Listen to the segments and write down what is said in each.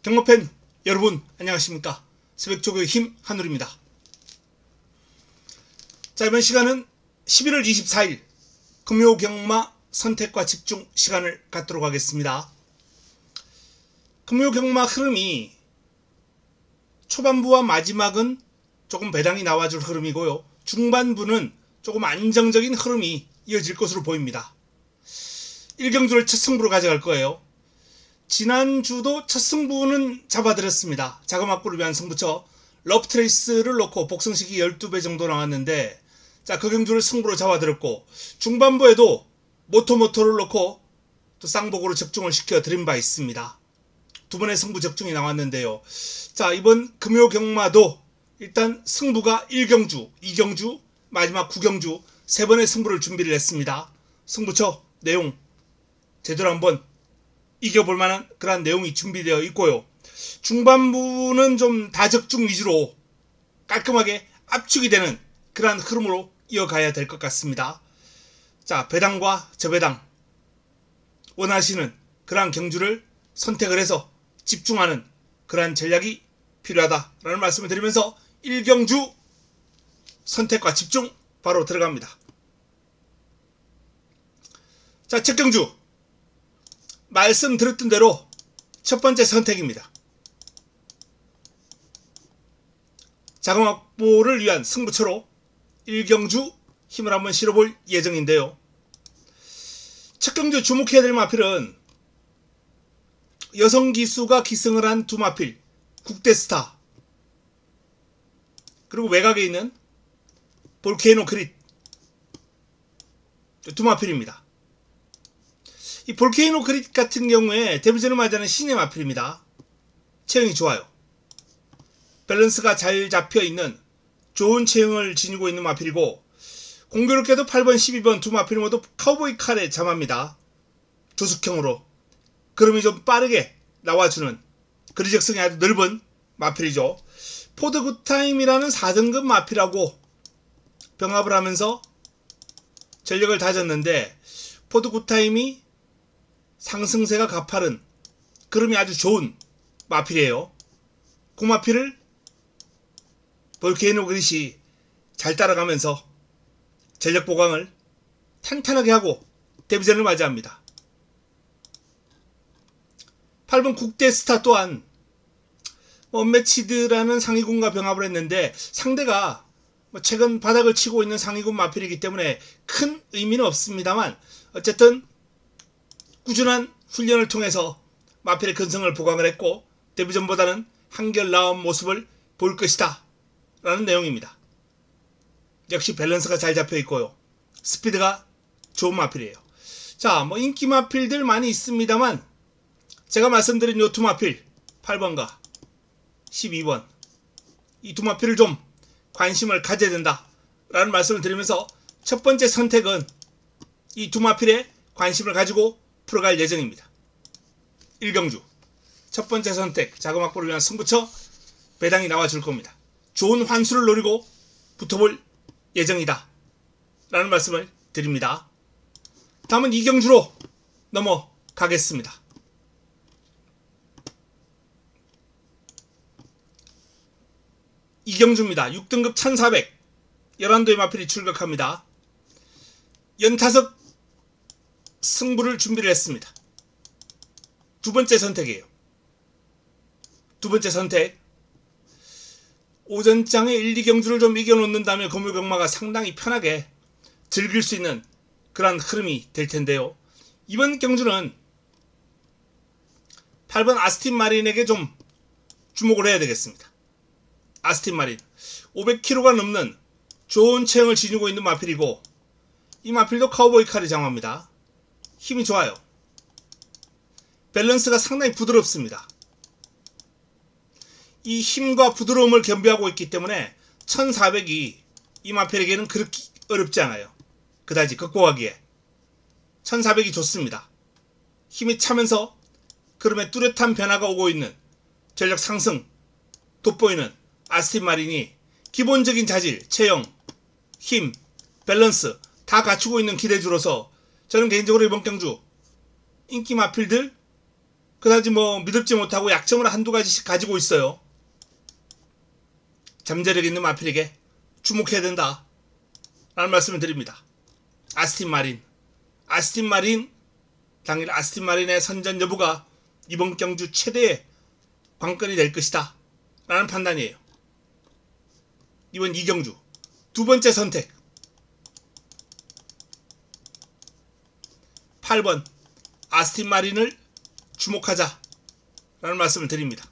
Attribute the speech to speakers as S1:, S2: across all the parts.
S1: 경마팬 여러분 안녕하십니까. 새벽조교의 힘 한울입니다. 자, 이번 시간은 11월 24일 금요경마 선택과 집중 시간을 갖도록 하겠습니다. 금요경마 흐름이 초반부와 마지막은 조금 배당이 나와줄 흐름이고요. 중반부는 조금 안정적인 흐름이 이어질 것으로 보입니다. 1경주를 첫 승부로 가져갈 거예요. 지난주도 첫 승부는 잡아드렸습니다. 자그마꾸를 위한 승부처 러브트레이스를 놓고 복승식이 12배 정도 나왔는데, 자, 그 경주를 승부로 잡아드렸고, 중반부에도 모토를 놓고 또 쌍복으로 적중을 시켜 드린 바 있습니다. 두 번의 승부 적중이 나왔는데요. 자, 이번 금요경마도 일단 승부가 1경주, 2경주, 마지막 9경주 세 번의 승부를 준비를 했습니다. 승부처 내용 제대로 한번 이겨볼 만한 그런 내용이 준비되어 있고요. 중반부는 좀 다적중 위주로 깔끔하게 압축이 되는 그러한 흐름으로 이어가야 될 것 같습니다. 자, 배당과 저배당 원하시는 그러한 경주를 선택을 해서 집중하는 그러한 전략이 필요하다라는 말씀을 드리면서 1경주 선택과 집중 바로 들어갑니다. 자, 첫 경주 말씀드렸던 대로 첫 번째 선택입니다. 자금 확보를 위한 승부처로 1경주 힘을 한번 실어볼 예정인데요. 첫 경주 주목해야 될 마필은 여성 기수가 기승을 한 두 마필, 국대스타, 그리고 외곽에 있는 볼케이노 크릿 두 마필입니다. 이 볼케이노 크릿 같은 경우에 데뷔전을 맞이하는 신의 마필입니다. 체형이 좋아요. 밸런스가 잘 잡혀있는 좋은 체형을 지니고 있는 마필이고, 공교롭게도 8번, 12번 두 마필 모두 카우보이 칼에 잠합니다. 조숙형으로 그름이 좀 빠르게 나와주는 거리적성이 아주 넓은 마필이죠. 포드 굿타임이라는 4등급 마필하고 병합을 하면서 전력을 다졌는데, 포드 굿타임이 상승세가 가파른 그름이 아주 좋은 마필이에요. 그 마필을 볼케이노 그릿이 잘 따라가면서 전력 보강을 탄탄하게 하고 데뷔전을 맞이합니다. 8번 국대스타 또한 언매치드라는 상위군과 병합을 했는데, 상대가 최근 바닥을 치고 있는 상위군 마필이기 때문에 큰 의미는 없습니다만, 어쨌든 꾸준한 훈련을 통해서 마필의 근성을 보강을 했고 데뷔전보다는 한결 나은 모습을 볼 것이다 라는 내용입니다. 역시 밸런스가 잘 잡혀 있고요. 스피드가 좋은 마필이에요. 자, 인기 마필들 많이 있습니다만, 제가 말씀드린 요 두 마필 8번과 12번 이 두 마필을 좀 관심을 가져야 된다 라는 말씀을 드리면서, 첫 번째 선택은 이 두 마필에 관심을 가지고 풀어갈 예정입니다. 1경주 첫 번째 선택 자금 확보를 위한 승부처 배당이 나와줄 겁니다. 좋은 환수를 노리고 붙어볼 예정이다 라는 말씀을 드립니다. 다음은 2경주로 넘어가겠습니다. 2경주입니다. 6등급 1400 11도의 마필이 출격합니다. 연타석 승부를 준비를 했습니다. 두 번째 선택이에요. 두 번째 선택, 오전장에 1, 2경주를 좀 이겨놓는다면 금요경마가 상당히 편하게 즐길 수 있는 그런 흐름이 될 텐데요. 이번 경주는 8번 아스틴 마린에게 좀 주목을 해야 되겠습니다. 아스틴 마린 500kg가 넘는 좋은 체형을 지니고 있는 마필이고, 이 마필도 카우보이 칼이 장화입니다. 힘이 좋아요. 밸런스가 상당히 부드럽습니다. 이 힘과 부드러움을 겸비하고 있기 때문에 1400이 이 마필에게는 그렇게 어렵지 않아요. 그다지 극복하기에 1400이 좋습니다. 힘이 차면서 그럼에 뚜렷한 변화가 오고 있는 전력 상승 돋보이는 아스틴 마린이 기본적인 자질, 체형, 힘, 밸런스 다 갖추고 있는 기대주로서, 저는 개인적으로 이번 경주 인기 마필들 그다지 뭐 믿을지 못하고 약점을 한두 가지씩 가지고 있어요. 잠재력 있는 마필에게 주목해야 된다 라는 말씀을 드립니다. 아스틴 마린 당일 아스틴 마린의 선전 여부가 이번 경주 최대의 관건이 될 것이다 라는 판단이에요. 이번 2경주 두 번째 선택 8번 아스틴 마린을 주목하자 라는 말씀을 드립니다.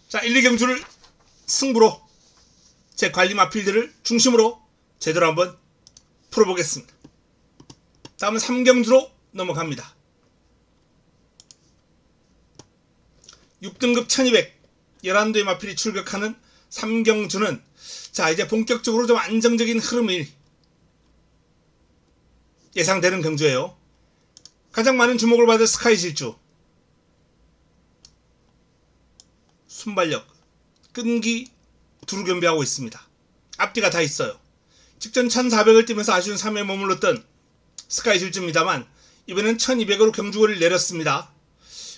S1: 자, 1, 2경주를 승부로 제 관리 마필들을 중심으로 제대로 한번 풀어보겠습니다. 다음은 3경주로 넘어갑니다. 6등급 1200 11도의 마필이 출격하는 3경주는 자, 이제 본격적으로 좀 안정적인 흐름이 예상되는 경주예요. 가장 많은 주목을 받을 스카이 질주, 순발력, 끈기 두루 겸비하고 있습니다. 앞뒤가 다 있어요. 직전 1400을 뛰면서 아쉬운 3위에 머물렀던 스카이 질주입니다만 이번엔 1200으로 경주거리를 내렸습니다.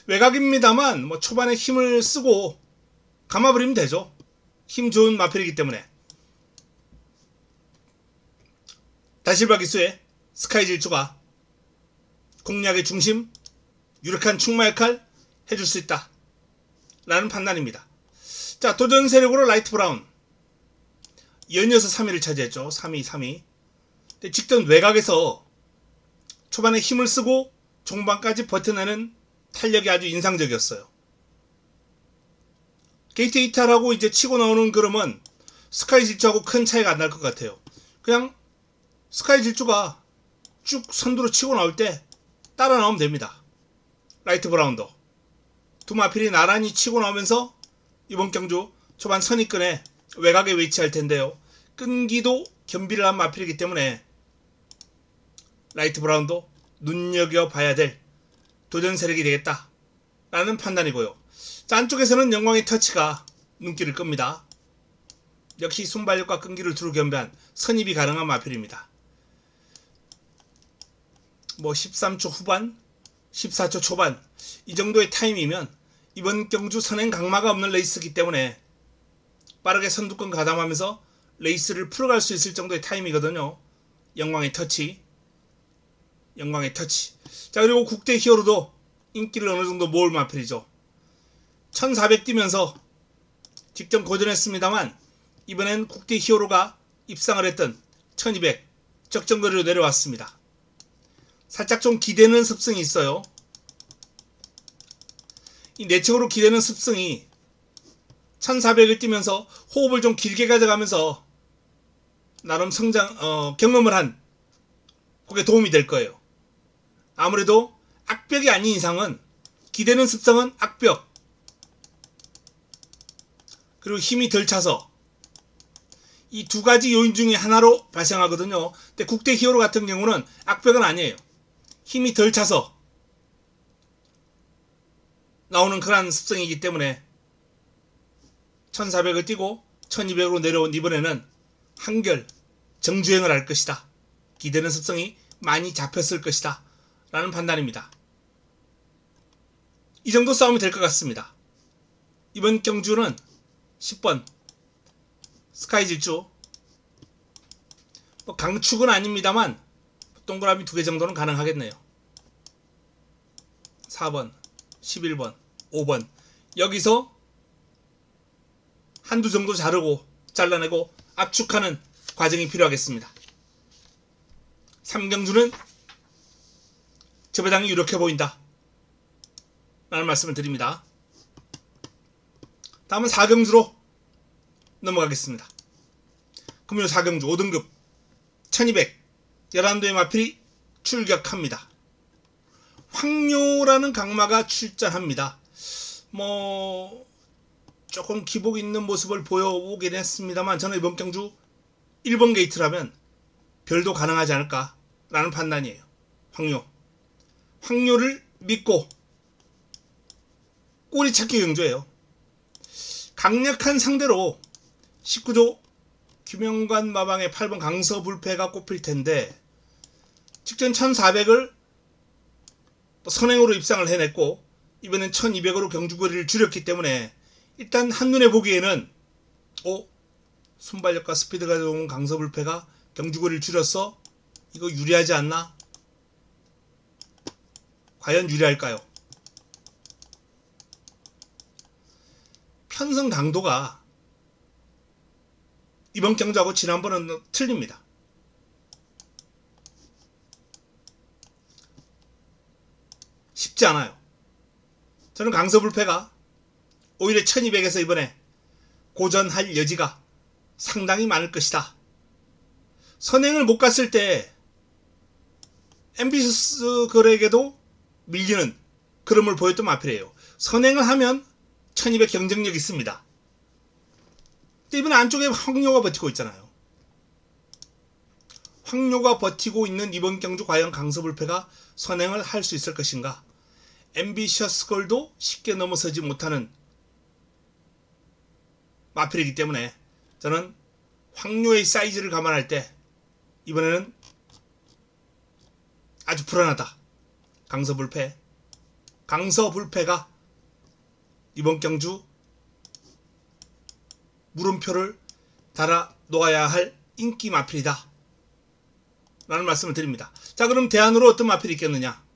S1: 외곽입니다만 뭐 초반에 힘을 쓰고 감아버리면 되죠. 힘 좋은 마필이기 때문에. 다실바 기수의 스카이 질주가 공략의 중심, 유력한 충마 역할 해줄 수 있다 라는 판단입니다. 자, 도전 세력으로 라이트 브라운 연이어서 3위를 차지했죠. 3위. 근데 직전 외곽에서 초반에 힘을 쓰고 종반까지 버텨내는 탄력이 아주 인상적이었어요. 게이트 이탈하고 이제 치고 나오는 그림은 스카이 질주하고 큰 차이가 안 날 것 같아요. 그냥 스카이 질주가 쭉 선두로 치고 나올 때 따라 나오면 됩니다. 라이트 브라운도 두 마필이 나란히 치고 나오면서 이번 경주 초반 선입근에 외곽에 위치할 텐데요. 끈기도 겸비를 한 마필이기 때문에 라이트 브라운도 눈여겨봐야 될 도전 세력이 되겠다 라는 판단이고요. 자, 안쪽에서는 영광의 터치가 눈길을 끕니다. 역시 순발력과 끈기를 두루 겸비한 선입이 가능한 마필입니다. 뭐 13초 후반, 14초 초반 이 정도의 타임이면 이번 경주 선행 강마가 없는 레이스이기 때문에 빠르게 선두권 가담하면서 레이스를 풀어갈 수 있을 정도의 타임이거든요. 영광의 터치. 자, 그리고 국대 히어로도 인기를 어느 정도 모을 마필이죠. 1400 뛰면서 직접 고전했습니다만 이번엔 국대 히어로가 입상을 했던 1200 적정거리로 내려왔습니다. 살짝 좀 기대는 습성이 있어요. 이 내적으로 기대는 습성이 1400을 뛰면서 호흡을 좀 길게 가져가면서 나름 경험을 한 그게 도움이 될 거예요. 아무래도 악벽이 아닌 이상은 기대는 습성은 악벽 그리고 힘이 덜 차서 이 두 가지 요인 중에 하나로 발생하거든요. 근데 국대 히어로 같은 경우는 악벽은 아니에요. 힘이 덜 차서 나오는 그런 습성이기 때문에 1400을 뛰고 1200으로 내려온 이번에는 한결 정주행을 할 것이다. 기대는 습성이 많이 잡혔을 것이다 라는 판단입니다. 이 정도 싸움이 될 것 같습니다. 이번 경주는 10번 스카이 질주 뭐 강축은 아닙니다만 동그라미 2개 정도는 가능하겠네요. 4번 11번 5번 여기서 한두 정도 자르고 잘라내고 압축하는 과정이 필요하겠습니다. 3경주는 저 배당이 유력해 보인다 라는 말씀을 드립니다. 다음은 4경주로 넘어가겠습니다. 금요 4경주 5등급 1200 11도의 마필이 출격합니다. 황료라는 강마가 출전합니다. 뭐 조금 기복 있는 모습을 보여오긴 했습니다만 저는 이번 경주 1번 게이트라면 별도 가능하지 않을까 라는 판단이에요. 황료를 믿고 꼬리찾기 경주예요. 강력한 상대로 19조 규명관 마방의 8번 강서불패가 꼽힐 텐데 직전 1400을 선행으로 입상을 해냈고 이번엔 1200으로 경주거리를 줄였기 때문에 일단 한눈에 보기에는 순발력과 스피드가 좋은 강서불패가 경주거리를 줄였어? 이거 유리하지 않나? 과연 유리할까요? 편성 강도가 이번 경주하고 지난번은 틀립니다. 쉽지 않아요. 저는 강서불패가 오히려 1200에서 이번에 고전할 여지가 상당히 많을 것이다. 선행을 못 갔을 때 앰비셔스 걸에게도 밀리는 그림을 보였던 마필이에요. 선행을 하면 1200 경쟁력이 있습니다. 근데 이번에 안쪽에 황료가 버티고 있잖아요. 황료가 버티고 있는 이번 경주 과연 강서불패가 선행을 할 수 있을 것인가? 앰비셔스 걸도 쉽게 넘어서지 못하는 마필이기 때문에 저는 황료의 사이즈를 감안할 때 이번에는 아주 불안하다. 강서불패가 이번 경주 물음표를 달아 놓아야 할 인기 마필이다 라는 말씀을 드립니다. 자, 그럼 대안으로 어떤 마필이 있겠느냐?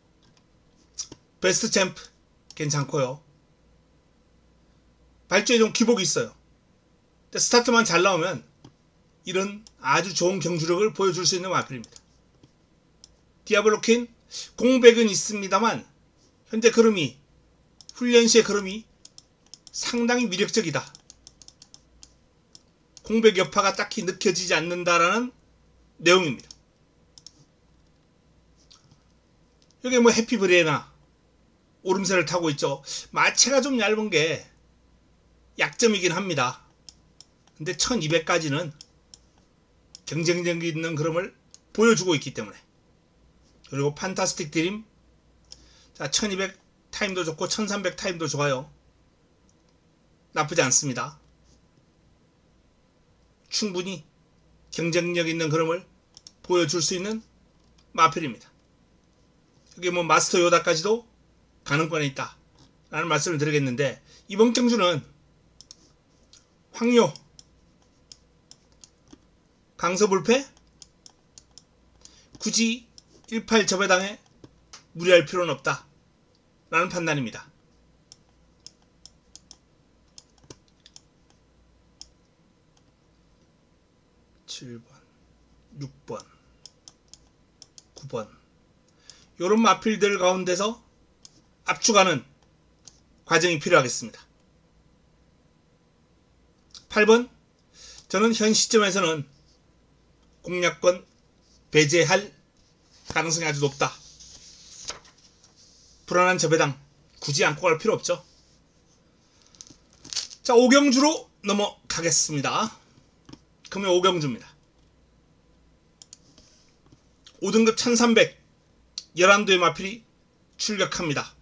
S1: 베스트 챔프 괜찮고요. 발주에 좀 기복이 있어요. 근데 스타트만 잘 나오면 이런 아주 좋은 경주력을 보여줄 수 있는 마필입니다. 디아블로킨 공백은 있습니다만 현재 걸음이 훈련 시의 걸음이 상당히 위력적이다. 공백 여파가 딱히 느껴지지 않는다라는 내용입니다. 여기 뭐 해피브레나 오름세를 타고 있죠. 마체가 좀 얇은 게 약점이긴 합니다. 근데 1200까지는 경쟁력 있는 그림을 보여주고 있기 때문에. 그리고 판타스틱 드림, 자 1200 타임도 좋고 1300 타임도 좋아요. 나쁘지 않습니다. 충분히 경쟁력 있는 그림을 보여줄 수 있는 마필입니다. 여기 뭐 마스터 요다까지도 가능권에 있다 라는 말씀을 드리겠는데, 이번 경주는 황료, 강서불패 굳이 18 저배당에 무리할 필요는 없다 라는 판단입니다. (7번) (6번) (9번) 요런 마필들 가운데서 압축하는 과정이 필요하겠습니다. 8번 저는 현 시점에서는 공략권 배제할 가능성이 아주 높다. 불안한 저배당 굳이 안고 갈 필요 없죠. 자, 오경주로 넘어가겠습니다. 그러면 오경주입니다. 5등급 1300 11도의 마필이 출격합니다.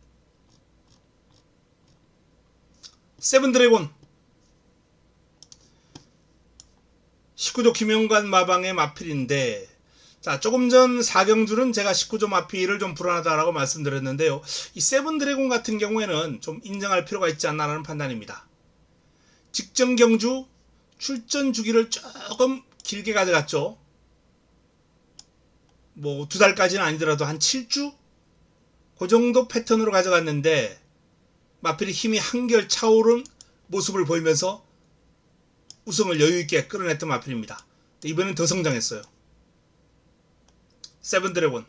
S1: 세븐드래곤 19조 김영관 마방의 마필인데, 자, 조금 전 4경주는 제가 19조 마필을 좀 불안하다라고 말씀드렸는데요. 이 세븐드래곤 같은 경우에는 좀 인정할 필요가 있지 않나라는 판단입니다. 직전 경주 출전 주기를 조금 길게 가져갔죠. 뭐 2달까지는 아니더라도 한 7주? 그 정도 패턴으로 가져갔는데 마필이 힘이 한결 차오른 모습을 보이면서 우승을 여유있게 끌어냈던 마필입니다. 이번엔 더 성장했어요. 세븐드래곤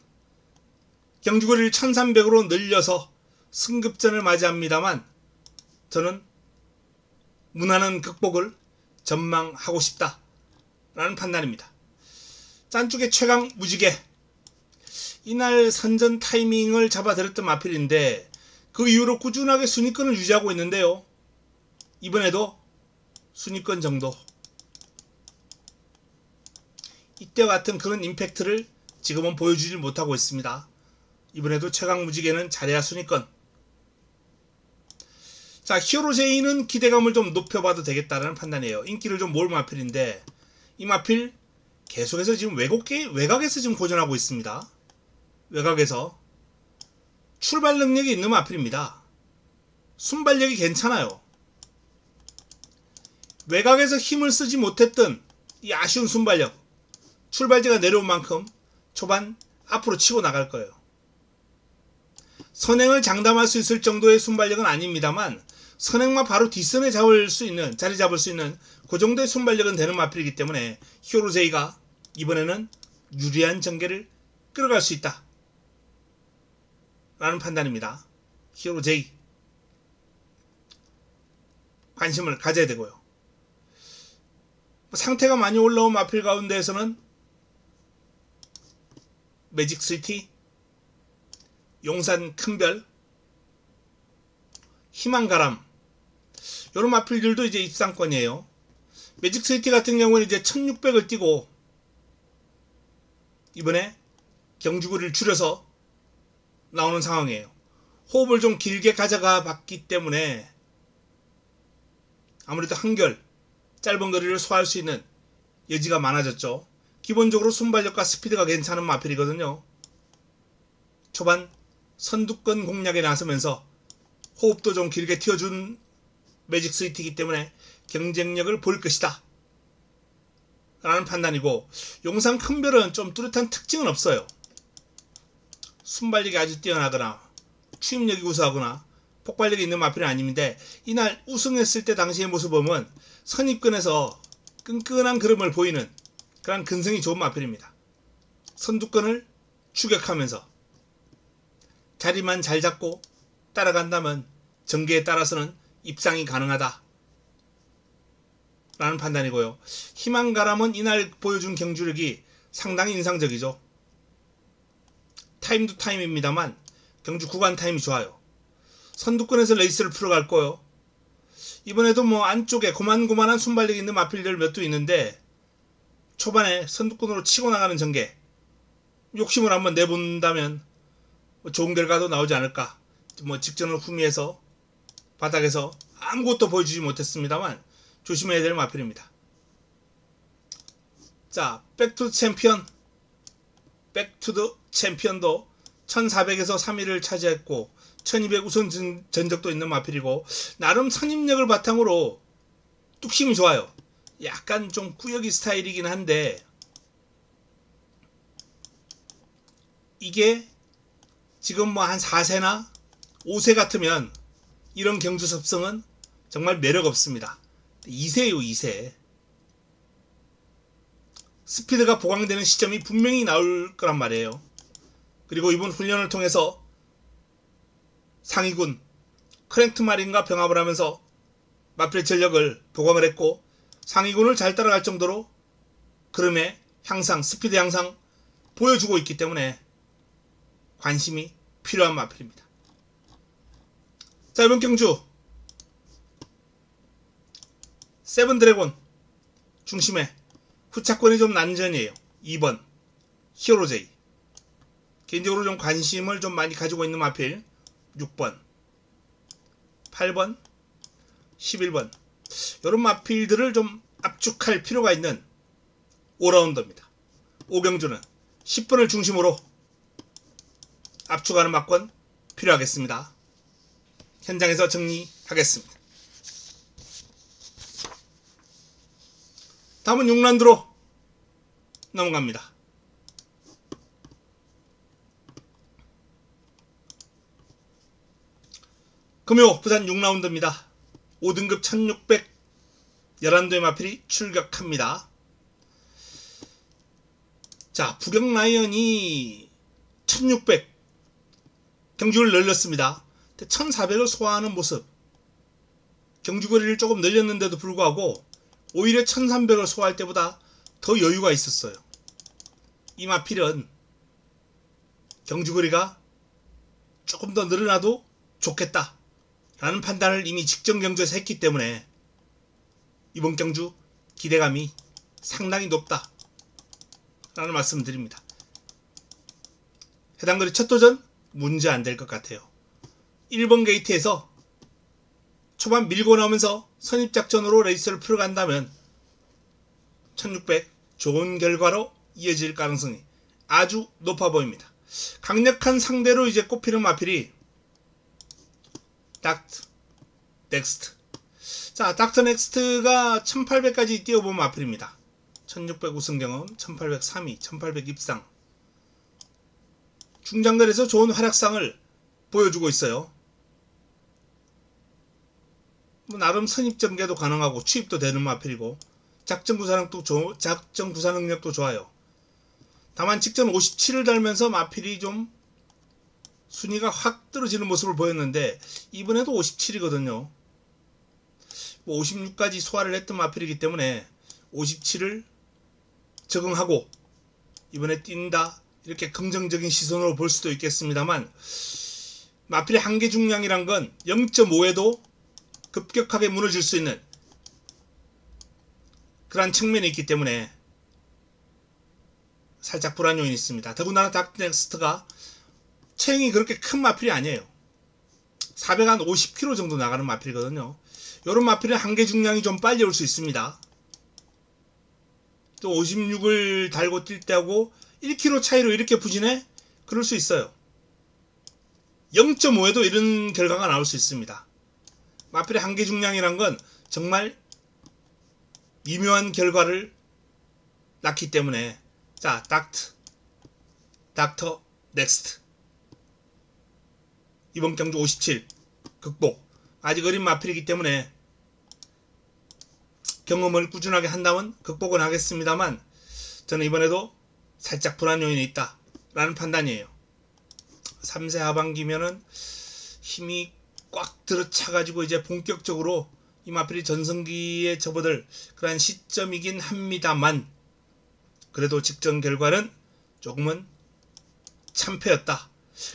S1: 경주거리를 1300으로 늘려서 승급전을 맞이합니다만 저는 무난한 극복을 전망하고 싶다 라는 판단입니다. 짠쪽의 최강 무지개, 이날 선전 타이밍을 잡아들였던 마필인데 그 이후로 꾸준하게 순위권을 유지하고 있는데요. 이번에도 순위권 정도, 이때와 같은 그런 임팩트를 지금은 보여주지 못하고 있습니다. 이번에도 최강 무지개는 잘해야 순위권. 자, 히어로제이는 기대감을 좀 높여봐도 되겠다는 판단이에요. 인기를 좀 모을 마필인데 이 마필 계속해서 지금 외곽에서 지금 고전하고 있습니다. 외곽에서 출발 능력이 있는 마필입니다. 순발력이 괜찮아요. 외곽에서 힘을 쓰지 못했던 이 아쉬운 순발력, 출발지가 내려온 만큼 초반 앞으로 치고 나갈 거예요. 선행을 장담할 수 있을 정도의 순발력은 아닙니다만 선행만 바로 뒷선에 자리 잡을 수 있는 그 정도의 순발력은 되는 마필이기 때문에 히어로제이가 이번에는 유리한 전개를 끌어갈 수 있다 라는 판단입니다. 히어로제이 관심을 가져야 되고요. 상태가 많이 올라온 마필 가운데에서는 매직 스위티, 용산 큰별, 희망가람 이런 마필들도 이제 입상권이에요. 매직 스위티 같은 경우는 이제 1600을 띄고 이번에 경주거리를 줄여서 나오는 상황이에요. 호흡을 좀 길게 가져가 봤기 때문에 아무래도 한결 짧은 거리를 소화할 수 있는 여지가 많아졌죠. 기본적으로 순발력과 스피드가 괜찮은 마필이거든요. 초반 선두권 공략에 나서면서 호흡도 좀 길게 튀어준 매직 스위트이기 때문에 경쟁력을 보일 것이다 라는 판단이고, 용산 큰별은 좀 뚜렷한 특징은 없어요. 순발력이 아주 뛰어나거나 추임력이 우수하거나 폭발력이 있는 마필은 아닌데, 이날 우승했을 때 당시의 모습을 보면 선입권에서 끈끈한 걸음을 보이는 그런 근성이 좋은 마필입니다. 선두권을 추격하면서 자리만 잘 잡고 따라간다면 전개에 따라서는 입상이 가능하다 라는 판단이고요. 희망가람은 이날 보여준 경주력이 상당히 인상적이죠. 타임도 타임입니다만 경주 구간 타임이 좋아요. 선두권에서 레이스를 풀어갈 거요. 이번에도 뭐 안쪽에 고만고만한 순발력이 있는 마필들 몇 도 있는데 초반에 선두권으로 치고 나가는 전개 욕심을 한번 내본다면 뭐 좋은 결과도 나오지 않을까. 뭐 직전을 후미해서 바닥에서 아무것도 보여주지 못했습니다만 조심해야 될 마필입니다. 자, 백투 챔피언, 백투 챔피언도 1400에서 3위를 차지했고 1200 우선 전적도 있는 마필이고 나름 선임력을 바탕으로 뚝심이 좋아요. 약간 좀 꾸역이 스타일이긴 한데 이게 지금 뭐 한 4세나 5세 같으면 이런 경주 습성은 정말 매력 없습니다. 2세요 2세. 스피드가 보강되는 시점이 분명히 나올 거란 말이에요. 그리고 이번 훈련을 통해서 상위군 크랭트 마린과 병합을 하면서 마필의 전력을 보강을 했고 상위군을 잘 따라갈 정도로 그름의 향상, 스피드 향상 보여주고 있기 때문에 관심이 필요한 마필입니다. 자, 이번 경주 세븐드래곤 중심에 후차권이 좀 난전이에요. 2번 히어로제이, 개인적으로 좀 관심을 좀 많이 가지고 있는 마필 6번, 8번, 11번 이런 마필들을 좀 압축할 필요가 있는 5라운더입니다. 5경주는 10번을 중심으로 압축하는 막권 필요하겠습니다. 현장에서 정리하겠습니다. 다음은 6라운드로 넘어갑니다. 금요 부산 6라운드입니다. 5등급 1600 11도의 마필이 출격합니다. 자, 부경라이언이 1600 경주를 늘렸습니다. 1400을 소화하는 모습, 경주거리를 조금 늘렸는데도 불구하고 오히려 1300을 소화할 때보다 더 여유가 있었어요. 이 마필은 경주거리가 조금 더 늘어나도 좋겠다 라는 판단을 이미 직전 경주에서 했기 때문에 이번 경주 기대감이 상당히 높다 라는 말씀을 드립니다. 해당 거리 첫 도전 문제 안 될 것 같아요. 1번 게이트에서 초반 밀고 나오면서 선입작전으로 레이스를 풀어간다면 1600 좋은 결과로 이어질 가능성이 아주 높아 보입니다. 강력한 상대로 이제 꼽히는 마필이 닥터 넥스트. 자, 닥터 넥스트가 1800까지 뛰어본 마필입니다. 1600 우승 경험, 1800 3위, 1800 입상. 중장거리에서 좋은 활약상을 보여주고 있어요. 뭐 나름 선입 전개도 가능하고 취입도 되는 마필이고 작전 구사 능력도 좋아요. 다만 직전 57을 달면서 마필이 좀 순위가 확 떨어지는 모습을 보였는데 이번에도 57이거든요. 뭐 56까지 소화를 했던 마필이기 때문에 57을 적응하고 이번에 뛴다 이렇게 긍정적인 시선으로 볼 수도 있겠습니다만 마필의 한계 중량이란 건 0.5에도 급격하게 무너질 수 있는 그런 측면이 있기 때문에 살짝 불안 요인이 있습니다. 더군다나 닥터 넥스트가 체형이 그렇게 큰 마필이 아니에요. 450kg 정도 나가는 마필이거든요. 이런 마필은 한계 중량이 좀 빨리 올 수 있습니다. 또 56을 달고 뛸 때하고 1kg 차이로 이렇게 부진해? 그럴 수 있어요. 0.5에도 이런 결과가 나올 수 있습니다. 마필의 한계 중량이란 건 정말 미묘한 결과를 낳기 때문에 자, 닥터 넥스트 이번 경주 57 극복. 아직 어린 마필이기 때문에 경험을 꾸준하게 한다면 극복은 하겠습니다만 저는 이번에도 살짝 불안 요인이 있다 라는 판단이에요. 3세 하반기면은 힘이 꽉 들어차가지고 이제 본격적으로 이 마필이 전성기에 접어들 그런 시점이긴 합니다만 그래도 직전 결과는 조금은 참패였다.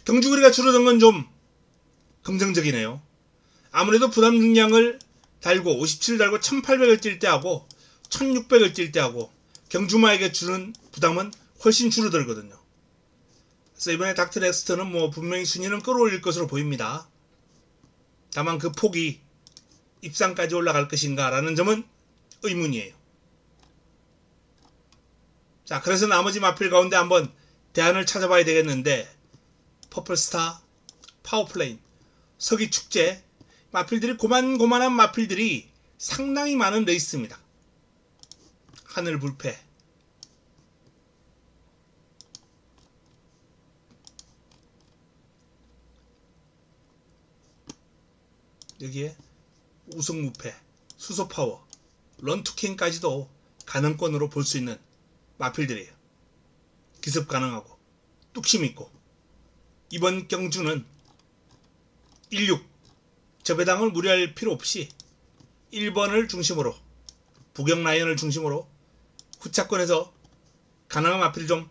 S1: 경주거리가 줄어든 건 좀 긍정적이네요. 아무래도 부담 중량을 달고 57을 달고 1800을 뛸 때하고 1600을 뛸 때하고 경주마에게 주는 부담은 훨씬 줄어들거든요. 그래서 이번에 닥터 넥스트는 뭐 분명히 순위는 끌어올릴 것으로 보입니다. 다만 그 폭이 입상까지 올라갈 것인가 라는 점은 의문이에요. 자, 그래서 나머지 마필 가운데 한번 대안을 찾아봐야 되겠는데 퍼플스타, 파워플레인, 서기축제 마필들이 고만고만한 마필들이 상당히 많은 레이스입니다. 하늘불패, 여기에 우승무패, 수소파워, 런투킹까지도 가능권으로 볼 수 있는 마필들이에요. 기습 가능하고 뚝심 있고 이번 경주는 16 저배당을 무리할 필요 없이 1번을 중심으로 부경 라이언을 중심으로 후차권에서 가능한 마필을 좀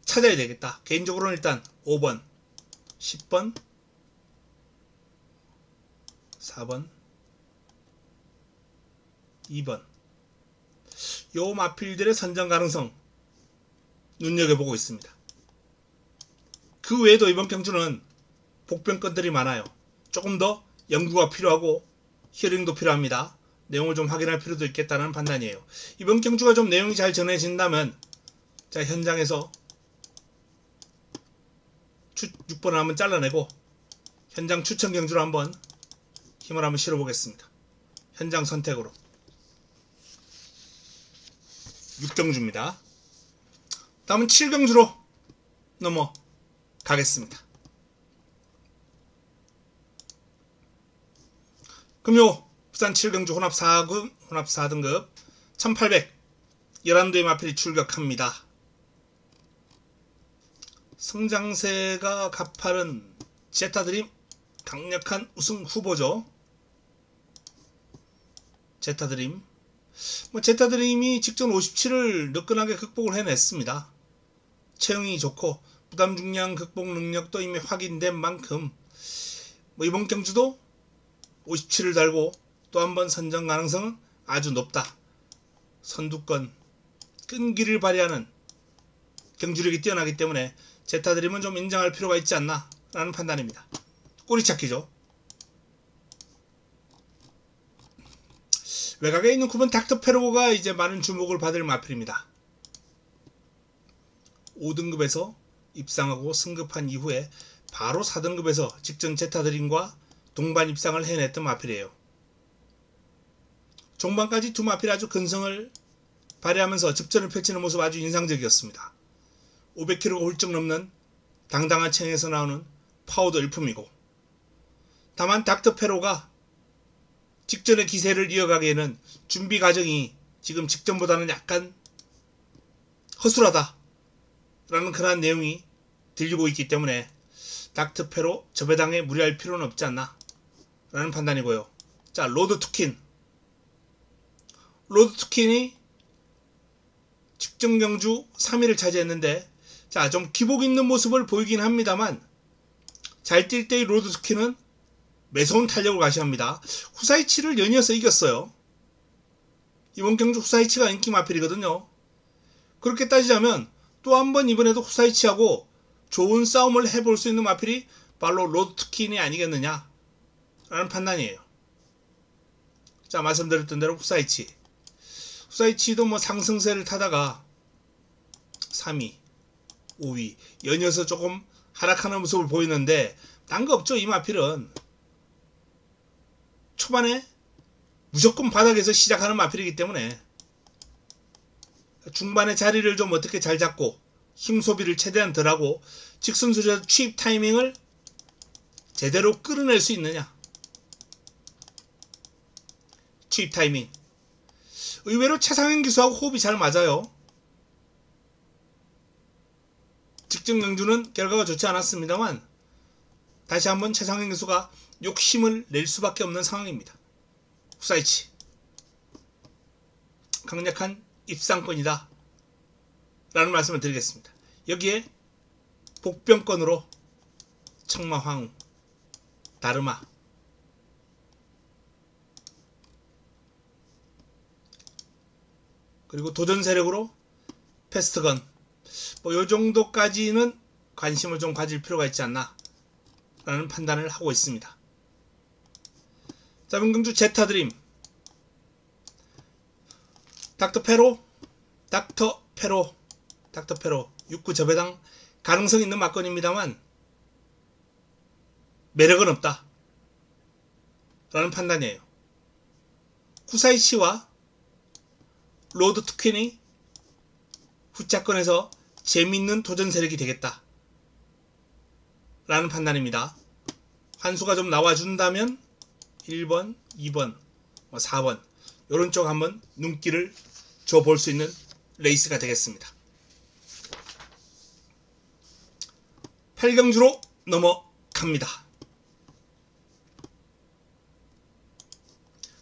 S1: 찾아야 되겠다. 개인적으로는 일단 5번, 10번, 4번, 2번 요 마필들의 선정 가능성 눈여겨보고 있습니다. 그 외에도 이번 경주는 복병권들이 많아요. 조금 더 연구가 필요하고 히어링도 필요합니다. 내용을 좀 확인할 필요도 있겠다는 판단이에요. 이번 경주가 좀 내용이 잘 전해진다면 자, 현장에서 6번을 한번 잘라내고 현장 추천 경주로 한번 힘을 한번 실어보겠습니다. 현장 선택으로 6경주입니다. 다음은 7경주로 넘어가겠습니다. 금요 부산 7경주 혼합 4등급 1800 11도의 마필이 출격합니다. 성장세가 가파른 제타드림 강력한 우승 후보죠. 제타드림 제타드림이 직전 57을 느끈하게 극복을 해냈습니다. 체형이 좋고 부담 중량 극복 능력도 이미 확인된 만큼 이번 경주도 57을 달고 또 한 번 선정 가능성은 아주 높다. 선두권 끈기를 발휘하는 경주력이 뛰어나기 때문에 제타드림은 좀 인정할 필요가 있지 않나 라는 판단입니다. 꼬리찾기죠. 외곽에 있는 9번 닥터페로가 이제 많은 주목을 받을 마필입니다. 5등급에서 입상하고 승급한 이후에 바로 4등급에서 직전 제타드림과 동반 입상을 해냈던 마필이에요. 종반까지 두 마필이 아주 근성을 발휘하면서 접전을 펼치는 모습 아주 인상적이었습니다. 500kg가 훌쩍 넘는 당당한 체형에서 나오는 파워도 일품이고, 다만 닥터페로가 직전의 기세를 이어가기에는 준비 과정이 지금 직전보다는 약간 허술하다 라는 그러한 내용이 들리고 있기 때문에 닥터페로 저 배당에 무리할 필요는 없지 않나 라는 판단이고요. 자, 로드 투킨. 로드 투킨이 직전 경주 3위를 차지했는데, 자, 좀 기복 있는 모습을 보이긴 합니다만 잘 뛸 때의 로드 투킨은 매서운 탄력을 과시합니다. 후사이치를 연이어서 이겼어요. 이번 경주 후사이치가 인기 마필이거든요. 그렇게 따지자면 또 한 번 이번에도 후사이치하고 좋은 싸움을 해볼 수 있는 마필이 바로 로드 투킨이 아니겠느냐 라는 판단이에요. 자, 말씀드렸던 대로 후사이치도 뭐 상승세를 타다가 3위 5위 연이어서 조금 하락하는 모습을 보이는데 딴 거 없죠. 이 마필은 초반에 무조건 바닥에서 시작하는 마필이기 때문에 중반에 자리를 좀 어떻게 잘 잡고 힘 소비를 최대한 덜하고 직선수저 취입 타이밍을 제대로 끌어낼 수 있느냐. 취입 타이밍 의외로 최상현 기수하고 호흡이 잘 맞아요. 직전 경주는 결과가 좋지 않았습니다만 다시 한번 최상현 기수가 욕심을 낼 수밖에 없는 상황입니다. 후사이치 강력한 입상권이다 라는 말씀을 드리겠습니다. 여기에 복병권으로 청마황우, 다르마, 그리고 도전 세력으로 패스트건, 뭐 요 정도까지는 관심을 좀 가질 필요가 있지 않나 라는 판단을 하고 있습니다. 자, 이번 제타드림 닥터페로 6구 저배당 가능성 있는 막건입니다만 매력은 없다 라는 판단이에요. 후사이치와 로드 투킨이 후차권에서 재미있는 도전 세력이 되겠다 라는 판단입니다. 환수가 좀 나와준다면 1번, 2번, 4번 요런 쪽 한번 눈길을 줘볼 수 있는 레이스가 되겠습니다. 8경주로 넘어갑니다.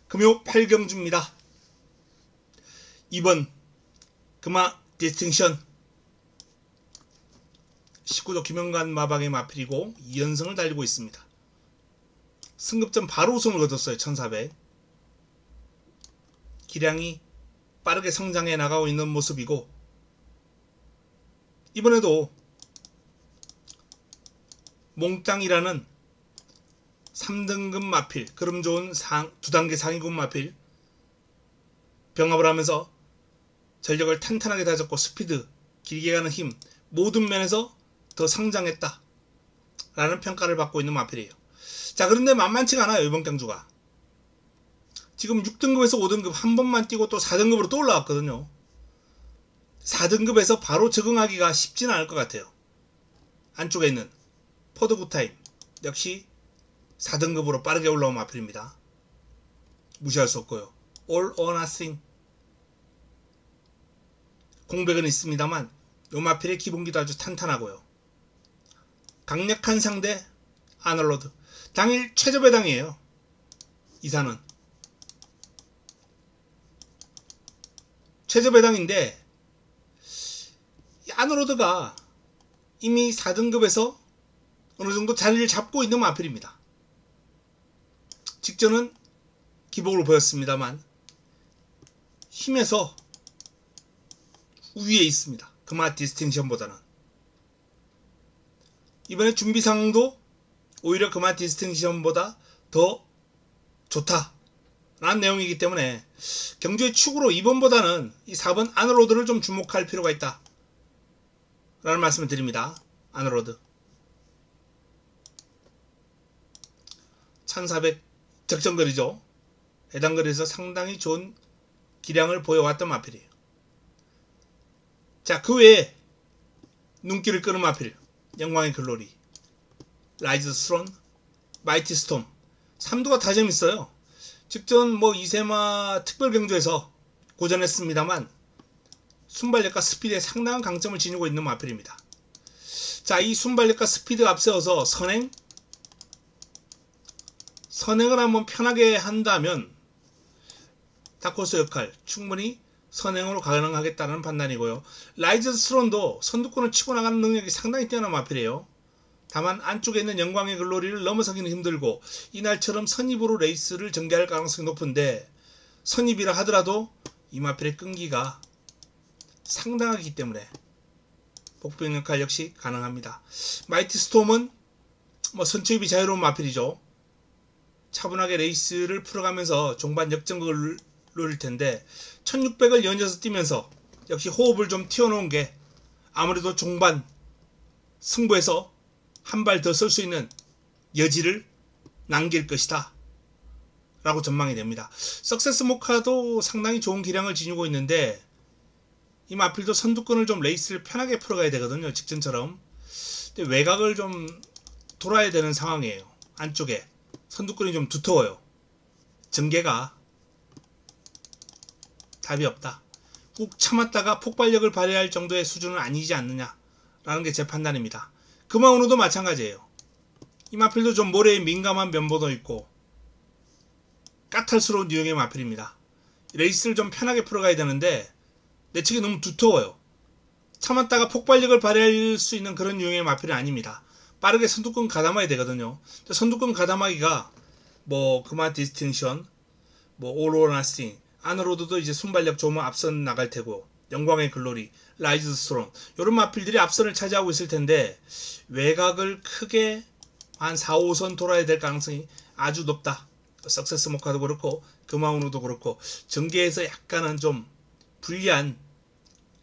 S1: 금요 8경주입니다. 2번 금화 디스팅션 19조 김영관 마방의 마필이고 2연승을 달리고 있습니다. 승급전 바로 우승을 거뒀어요. 1400. 기량이 빠르게 성장해 나가고 있는 모습이고, 이번에도 몽땅이라는 3등급 마필, 그럼 좋은 2단계 상위급 마필 병합을 하면서 전력을 탄탄하게 다졌고 스피드, 길게 가는 힘 모든 면에서 더 성장했다 라는 평가를 받고 있는 마필이에요. 자, 그런데 만만치가 않아요. 이번 경주가 지금 6등급에서 5등급 한 번만 뛰고 또 4등급으로 또 올라왔거든요. 4등급에서 바로 적응하기가 쉽지는 않을 것 같아요. 안쪽에 있는 포드 굿타임 역시 4등급으로 빠르게 올라온 마필입니다. 무시할 수 없고요. All or Nothing 공백은 있습니다만 요 마필의 기본기도 아주 탄탄하고요. 강력한 상대 아놀로드 당일 최저배당이에요. 이사는 최저배당인데 이 아놀로드가 이미 4등급에서 어느정도 자리를 잡고 있는 마필입니다. 직전은 기복으로 보였습니다만 힘에서 우위에 있습니다. 금화 디스팅션보다는. 이번에 준비 상황도 오히려 금화 디스팅션보다 더 좋다 라는 내용이기 때문에 경주의 축으로 2번보다는 이 4번 아놀로드를 좀 주목할 필요가 있다 라는 말씀을 드립니다. 아너로드 1400 적정거리죠. 해당 거리에서 상당히 좋은 기량을 보여왔던 마필이에요. 자, 그 외에 눈길을 끄는 마필 영광의 글로리, 라이즈 스론, 마이티 스톰 3두가 다 재밌어요. 직전 뭐 이세마 특별 경주에서 고전했습니다만 순발력과 스피드에 상당한 강점을 지니고 있는 마필입니다. 자, 이 순발력과 스피드 앞세워서 선행을 한번 편하게 한다면 다코스 역할 충분히 선행으로 가능하겠다는 판단이고요. 라이즈 스론도 선두권을 치고 나가는 능력이 상당히 뛰어난 마필이에요. 다만 안쪽에 있는 영광의 글로리를 넘어서기는 힘들고 이날처럼 선입으로 레이스를 전개할 가능성이 높은데 선입이라 하더라도 이 마필의 끈기가 상당하기 때문에 복병 역할 역시 가능합니다. 마이티 스톰은 뭐 선취입이 자유로운 마필이죠. 차분하게 레이스를 풀어가면서 종반 역전극을 노릴 텐데 1600을 연이어서 뛰면서 역시 호흡을 좀 튀어놓은 게 아무래도 종반 승부에서 한 발 더 쓸 수 있는 여지를 남길 것이다 라고 전망이 됩니다. 석세스 모카도 상당히 좋은 기량을 지니고 있는데 이 마필도 선두권을 좀 레이스를 편하게 풀어가야 되거든요. 직전처럼. 근데 외곽을 좀 돌아야 되는 상황이에요. 안쪽에 선두권이 좀 두터워요. 전개가 답이 없다. 꾹 참았다가 폭발력을 발휘할 정도의 수준은 아니지 않느냐라는 게 제 판단입니다. 금화운우도 마찬가지예요. 이 마필도 좀 모래에 민감한 면모도 있고 까탈스러운 유형의 마필입니다. 레이스를 좀 편하게 풀어가야 되는데 내측이 너무 두터워요. 참았다가 폭발력을 발휘할 수 있는 그런 유형의 마필은 아닙니다. 빠르게 선두권 가담아야 되거든요. 선두권 가담하기가 뭐 금화 디스팅션, 뭐 오로나스팅, 아너로드도 이제 순발력 좋으면 앞선 나갈 테고 영광의 글로리, 라이즈 스트론 이런 마필들이 앞선을 차지하고 있을 텐데 외곽을 크게 한 4, 5선 돌아야 될 가능성이 아주 높다. 석세스 모카도 그렇고 금화운우도 그렇고 전개에서 약간은 좀 불리한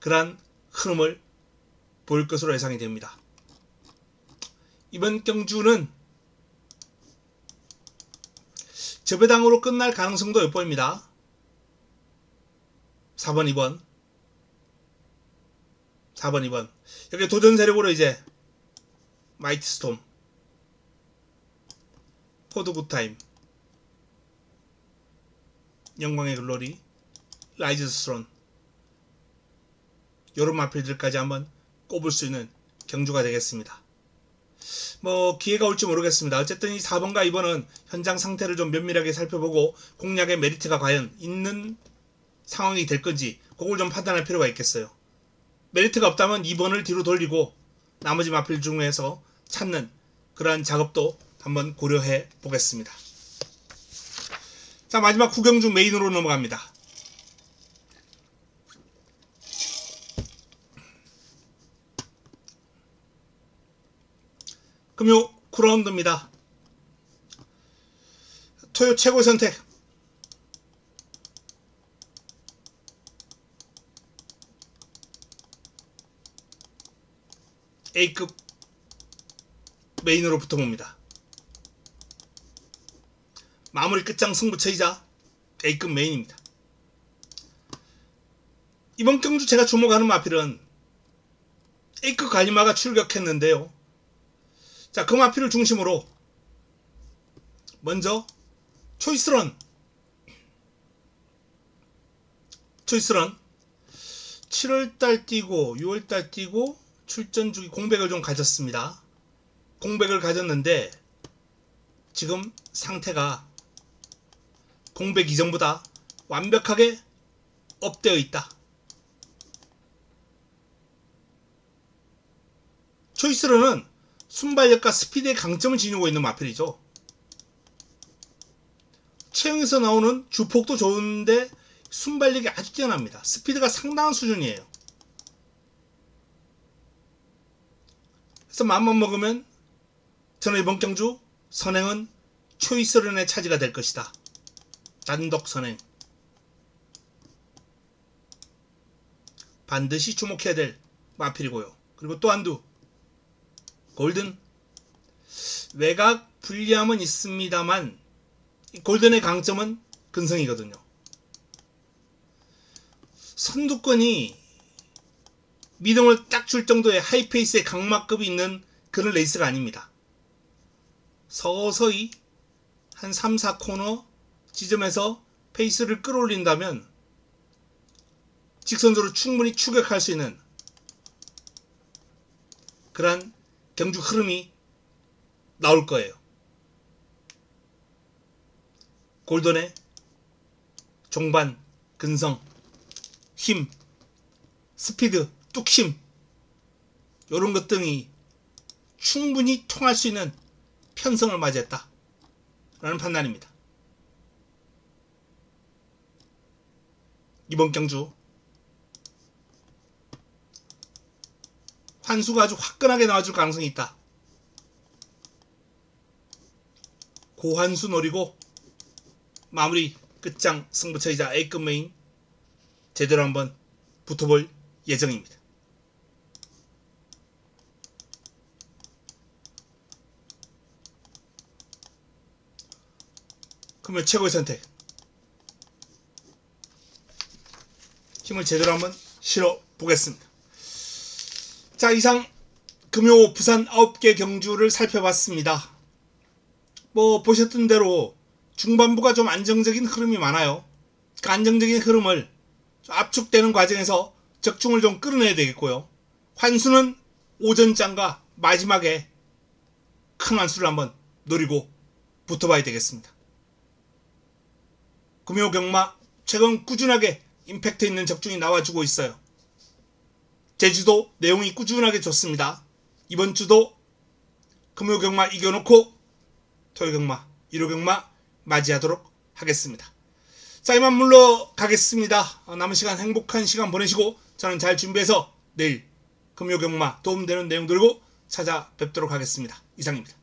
S1: 그런 흐름을 보일 것으로 예상이 됩니다. 이번 경주는 저배당으로 끝날 가능성도 엿보입니다. 4번, 2번. 4번, 2번. 여기 도전 세력으로 이제 마이티 스톰, 포드 굿타임, 영광의 글로리, 라이즈 스트론 요런 마필들까지 한번 꼽을 수 있는 경주가 되겠습니다. 뭐 기회가 올지 모르겠습니다. 어쨌든 이 4번과 2번은 현장 상태를 좀 면밀하게 살펴보고 공략의 메리트가 과연 있는 상황이 될 건지 그걸 좀 판단할 필요가 있겠어요. 메리트가 없다면 2번을 뒤로 돌리고 나머지 마필 중에서 찾는 그러한 작업도 한번 고려해 보겠습니다. 자, 마지막 구경주 메인으로 넘어갑니다. 금요 쿠라운드입니다. 토요 최고 선택. A급 메인으로 붙어봅니다. 마무리 끝장 승부처이자 A급 메인입니다. 이번 경주 제가 주목하는 마필은 A급 갈리마가 출격했는데요. 자, 그 마필을 중심으로 먼저 초이스런 7월달 뛰고 6월달 뛰고 출전 주기 공백을 좀 가졌습니다. 공백을 가졌는데 지금 상태가 공백 이전보다 완벽하게 업되어 있다. 초이스런은 순발력과 스피드의 강점을 지니고 있는 마필이죠. 체형에서 나오는 주폭도 좋은데 순발력이 아주 뛰어납니다. 스피드가 상당한 수준이에요. 그래서 마음만 먹으면 저는 이번 경주 선행은 초이스런의 차지가 될 것이다. 단독 선행. 반드시 주목해야 될 마필이고요. 그리고 또 한두 골든 외곽 불리함은 있습니다만 골든의 강점은 근성이거든요. 선두권이 미동을 딱 줄 정도의 하이페이스의 강마급이 있는 그런 레이스가 아닙니다. 서서히 한 3, 4코너 지점에서 페이스를 끌어올린다면 직선적으로 충분히 추격할 수 있는 그러한 경주 흐름이 나올 거예요. 골든의 종반, 근성, 힘, 스피드, 뚝심 이런 것 등이 충분히 통할 수 있는 편성을 맞이했다 라는 판단입니다. 이번 경주 환수가 아주 화끈하게 나와줄 가능성이 있다. 고환수 노리고 마무리 끝장 승부처이자 A급 메인 제대로 한번 붙어볼 예정입니다. 그러면 최고의 선택 힘을 제대로 한번 실어 보겠습니다. 자, 이상 금요 부산 9개 경주를 살펴봤습니다. 뭐 보셨던 대로 중반부가 좀 안정적인 흐름이 많아요. 그 안정적인 흐름을 압축되는 과정에서 적중을 좀 끌어내야 되겠고요. 환수는 오전장과 마지막에 큰 환수를 한번 노리고 붙어봐야 되겠습니다. 금요 경마 최근 꾸준하게 임팩트 있는 적중이 나와주고 있어요. 제주도 내용이 꾸준하게 좋습니다. 이번 주도 금요 경마 이겨놓고 토요 경마, 일요 경마 맞이하도록 하겠습니다. 자, 이만 물러가겠습니다. 남은 시간 행복한 시간 보내시고 저는 잘 준비해서 내일 금요 경마 도움되는 내용 들고 찾아뵙도록 하겠습니다. 이상입니다.